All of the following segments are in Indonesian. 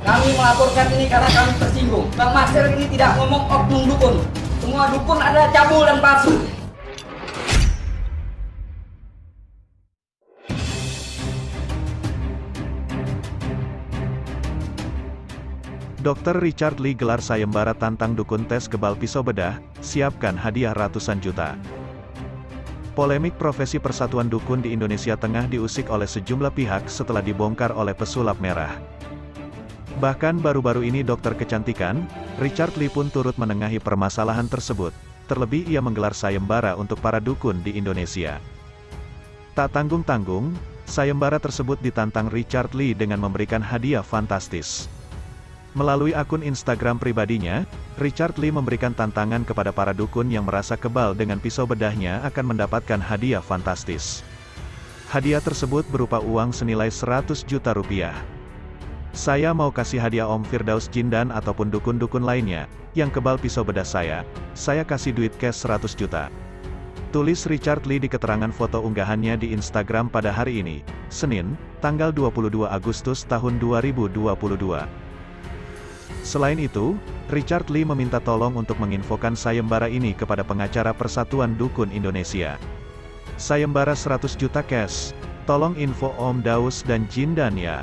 Kami melaporkan ini karena kami tersinggung. Bang Master ini tidak ngomong oknum dukun. Semua dukun ada cabul dan palsu. Dr. Richard Lee gelar sayembara tantang dukun tes kebal pisau bedah, siapkan hadiah ratusan juta. Polemik profesi persatuan dukun di Indonesia tengah diusik oleh sejumlah pihak setelah dibongkar oleh pesulap merah. Bahkan baru-baru ini dokter kecantikan, Richard Lee pun turut menengahi permasalahan tersebut, terlebih ia menggelar sayembara untuk para dukun di Indonesia. Tak tanggung-tanggung, sayembara tersebut ditantang Richard Lee dengan memberikan hadiah fantastis. Melalui akun Instagram pribadinya, Richard Lee memberikan tantangan kepada para dukun yang merasa kebal dengan pisau bedahnya akan mendapatkan hadiah fantastis. Hadiah tersebut berupa uang senilai 100 juta rupiah. Saya mau kasih hadiah Om Firdaus Jindan ataupun dukun-dukun lainnya, yang kebal pisau bedah saya kasih duit cash 100 juta. Tulis Richard Lee di keterangan foto unggahannya di Instagram pada hari ini, Senin, tanggal 22 Agustus tahun 2022. Selain itu, Richard Lee meminta tolong untuk menginfokan sayembara ini kepada pengacara Persatuan Dukun Indonesia. Sayembara 100 juta cash, tolong info Om Daus dan Jindan ya.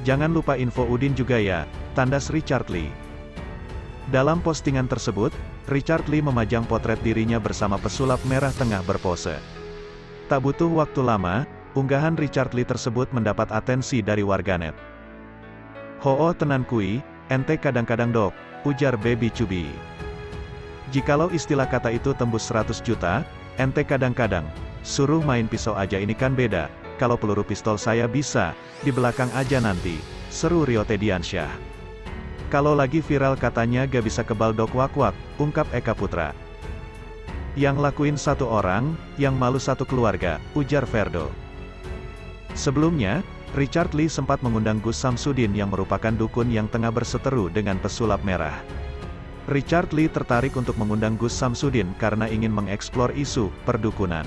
Jangan lupa info Udin juga ya, tandas Richard Lee. Dalam postingan tersebut, Richard Lee memajang potret dirinya bersama pesulap merah tengah berpose. Tak butuh waktu lama, unggahan Richard Lee tersebut mendapat atensi dari warganet. "Hoo tenan kui, ente kadang-kadang dok," ujar Baby Cubi. "Jikalau istilah kata itu tembus 100 juta, ente kadang-kadang, suruh main pisau aja ini kan beda, kalau peluru pistol saya bisa, di belakang aja nanti," seru Rio Tediansyah. "Kalau lagi viral katanya gak bisa kebal dok wak-wak," ungkap Eka Putra. "Yang lakuin satu orang, yang malu satu keluarga," ujar Ferdo. Sebelumnya, Richard Lee sempat mengundang Gus Samsudin yang merupakan dukun yang tengah berseteru dengan pesulap merah. Richard Lee tertarik untuk mengundang Gus Samsudin karena ingin mengeksplor isu perdukunan.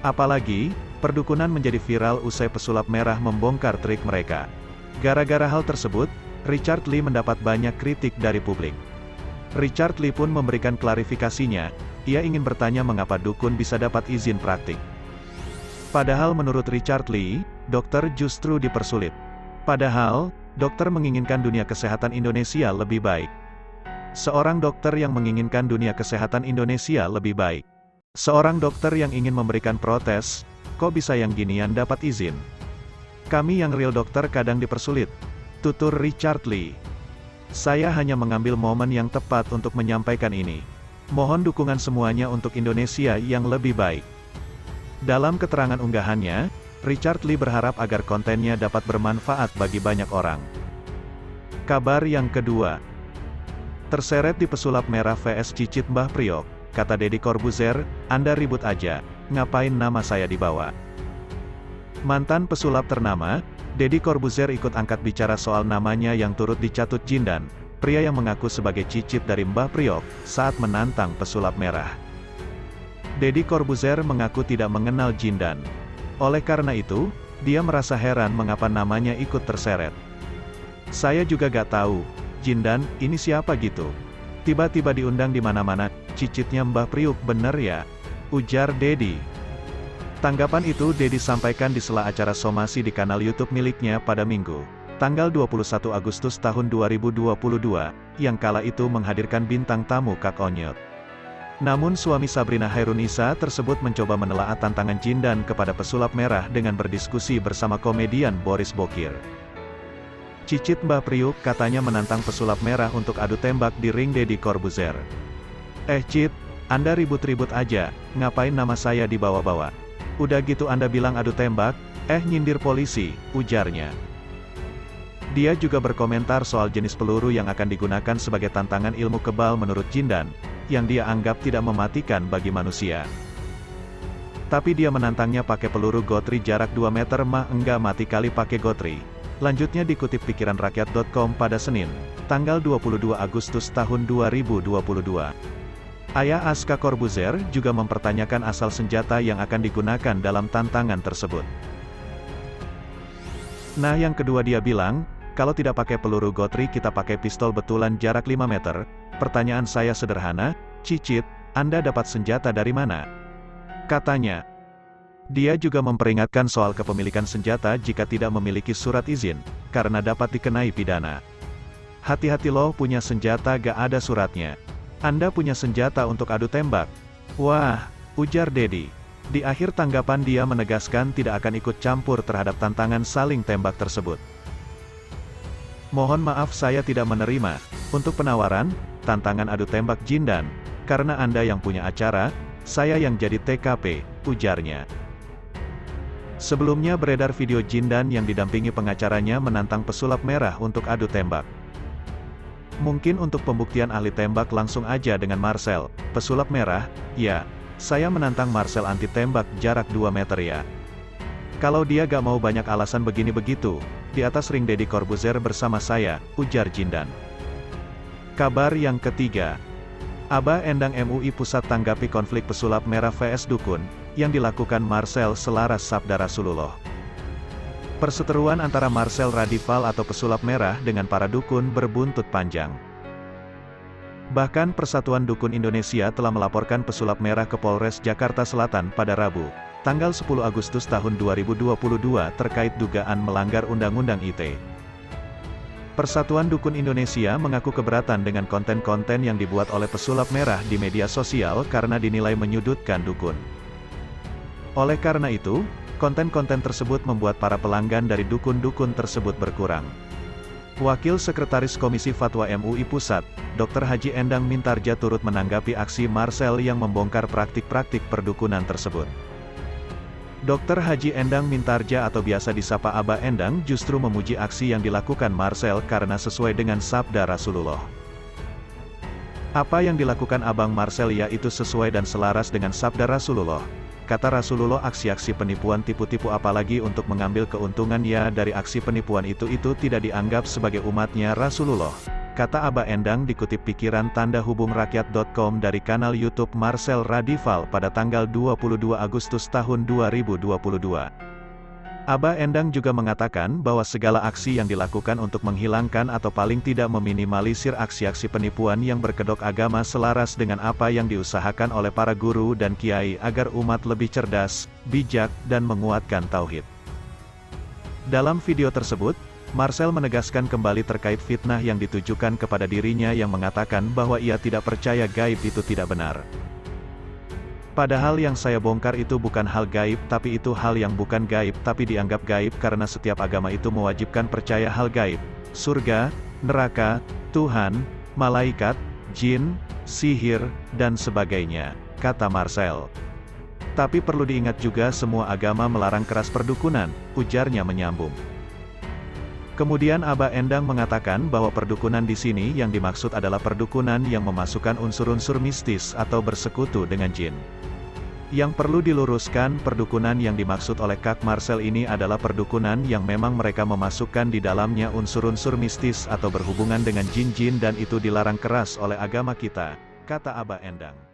Apalagi, perdukunan menjadi viral usai pesulap merah membongkar trik mereka. Gara-gara hal tersebut, Richard Lee mendapat banyak kritik dari publik. Richard Lee pun memberikan klarifikasinya, ia ingin bertanya mengapa dukun bisa dapat izin praktik. Padahal menurut Richard Lee, dokter justru dipersulit. Padahal, dokter menginginkan dunia kesehatan Indonesia lebih baik. Seorang dokter yang menginginkan dunia kesehatan Indonesia lebih baik. Seorang dokter yang ingin memberikan protes, kok bisa yang ginian dapat izin? Kami yang real dokter kadang dipersulit, tutur Richard Lee. Saya hanya mengambil momen yang tepat untuk menyampaikan ini. Mohon dukungan semuanya untuk Indonesia yang lebih baik. Dalam keterangan unggahannya, Richard Lee berharap agar kontennya dapat bermanfaat bagi banyak orang. Kabar yang kedua. Terseret di pesulap merah vs cicit Mbah Priok, kata Deddy Corbuzier, "Anda ribut aja, ngapain nama saya dibawa?" Mantan pesulap ternama, Deddy Corbuzier ikut angkat bicara soal namanya yang turut dicatut Jindan, pria yang mengaku sebagai cicit dari Mbah Priok, saat menantang pesulap merah. Deddy Corbuzier mengaku tidak mengenal Jindan. Oleh karena itu, dia merasa heran mengapa namanya ikut terseret. "Saya juga gak tahu, Jindan, ini siapa gitu. Tiba-tiba diundang di mana-mana, cicitnya Mbah Priok bener ya?" ujar Deddy. Tanggapan itu Deddy sampaikan di sela acara somasi di kanal YouTube miliknya pada Minggu, tanggal 21 Agustus tahun 2022, yang kala itu menghadirkan bintang tamu Kak Onyot. Namun suami Sabrina Hairunisa tersebut mencoba menelaah tantangan Jindan kepada pesulap merah dengan berdiskusi bersama komedian Boris Bokir. Cicit Mbah Priok katanya menantang pesulap merah untuk adu tembak di ring Deddy Corbuzier. Cit, Anda ribut-ribut aja, ngapain nama saya dibawa-bawa? Udah gitu Anda bilang adu tembak, nyindir polisi," ujarnya. Dia juga berkomentar soal jenis peluru yang akan digunakan sebagai tantangan ilmu kebal menurut Jindan, yang dia anggap tidak mematikan bagi manusia. Tapi dia menantangnya pakai peluru gotri jarak 2 meter mah enggak mati kali pakai gotri. Lanjutnya dikutip pikiranrakyat.com pada Senin, tanggal 22 Agustus tahun 2022. Ayah Aska Corbuzier juga mempertanyakan asal senjata yang akan digunakan dalam tantangan tersebut. Nah yang kedua dia bilang, Kalau tidak pakai peluru gotri kita pakai pistol betulan jarak 5 meter. Pertanyaan saya sederhana, Cicit, Anda dapat senjata dari mana? Katanya. Dia juga memperingatkan soal kepemilikan senjata jika tidak memiliki surat izin, karena dapat dikenai pidana. Hati-hati loh, punya senjata gak ada suratnya. Anda punya senjata untuk adu tembak? Wah, ujar Dedi. Di akhir tanggapan dia menegaskan tidak akan ikut campur terhadap tantangan saling tembak tersebut. Mohon maaf saya tidak menerima, untuk penawaran, tantangan adu tembak Jindan, karena Anda yang punya acara, saya yang jadi TKP, ujarnya. Sebelumnya beredar video Jindan yang didampingi pengacaranya menantang pesulap merah untuk adu tembak. Mungkin untuk pembuktian ahli tembak langsung aja dengan Marcel, pesulap merah, ya, saya menantang Marcel anti tembak jarak 2 meter ya. Kalau dia gak mau banyak alasan begini begitu, di atas ring Deddy Corbuzier bersama saya, ujar Jindan. Kabar yang ketiga. Aba Endang MUI Pusat tanggapi konflik pesulap merah vs Dukun, yang dilakukan Marcel selaras sabda Rasulullah. Perseteruan antara Marcel Radival atau pesulap merah dengan para dukun berbuntut panjang. Bahkan Persatuan Dukun Indonesia telah melaporkan pesulap merah ke Polres Jakarta Selatan pada Rabu, tanggal 10 Agustus tahun 2022 terkait dugaan melanggar Undang-Undang ITE. Persatuan Dukun Indonesia mengaku keberatan dengan konten-konten yang dibuat oleh pesulap merah di media sosial karena dinilai menyudutkan dukun. Oleh karena itu, konten-konten tersebut membuat para pelanggan dari dukun-dukun tersebut berkurang. Wakil Sekretaris Komisi Fatwa MUI Pusat, Dr. Haji Endang Mintarja turut menanggapi aksi Marcel yang membongkar praktik-praktik perdukunan tersebut. Dr. Haji Endang Mintarja atau biasa disapa Aba Endang justru memuji aksi yang dilakukan Marcel karena sesuai dengan sabda Rasulullah. Apa yang dilakukan Abang Marcel yaitu sesuai dan selaras dengan sabda Rasulullah. Kata Rasulullah, aksi-aksi penipuan tipu-tipu apalagi untuk mengambil keuntungan ya dari aksi penipuan itu tidak dianggap sebagai umatnya Rasulullah. Kata Aba Endang dikutip pikiran tanda hubung rakyat.com dari kanal YouTube Marcel Radival pada tanggal 22 Agustus tahun 2022. Aba Endang juga mengatakan bahwa segala aksi yang dilakukan untuk menghilangkan atau paling tidak meminimalisir aksi-aksi penipuan yang berkedok agama selaras dengan apa yang diusahakan oleh para guru dan kiai agar umat lebih cerdas, bijak, dan menguatkan tauhid. Dalam video tersebut, Marcel menegaskan kembali terkait fitnah yang ditujukan kepada dirinya yang mengatakan bahwa ia tidak percaya gaib itu tidak benar. Padahal yang saya bongkar itu bukan hal gaib tapi itu hal yang bukan gaib tapi dianggap gaib karena setiap agama itu mewajibkan percaya hal gaib, surga, neraka, Tuhan, malaikat, jin, sihir, dan sebagainya, kata Marcel. Tapi perlu diingat juga semua agama melarang keras perdukunan, ujarnya menyambung. Kemudian Aba Endang mengatakan bahwa perdukunan di sini yang dimaksud adalah perdukunan yang memasukkan unsur-unsur mistis atau bersekutu dengan jin. Yang perlu diluruskan, perdukunan yang dimaksud oleh Kak Marcel ini adalah perdukunan yang memang mereka memasukkan di dalamnya unsur-unsur mistis atau berhubungan dengan jin-jin dan itu dilarang keras oleh agama kita, kata Aba Endang.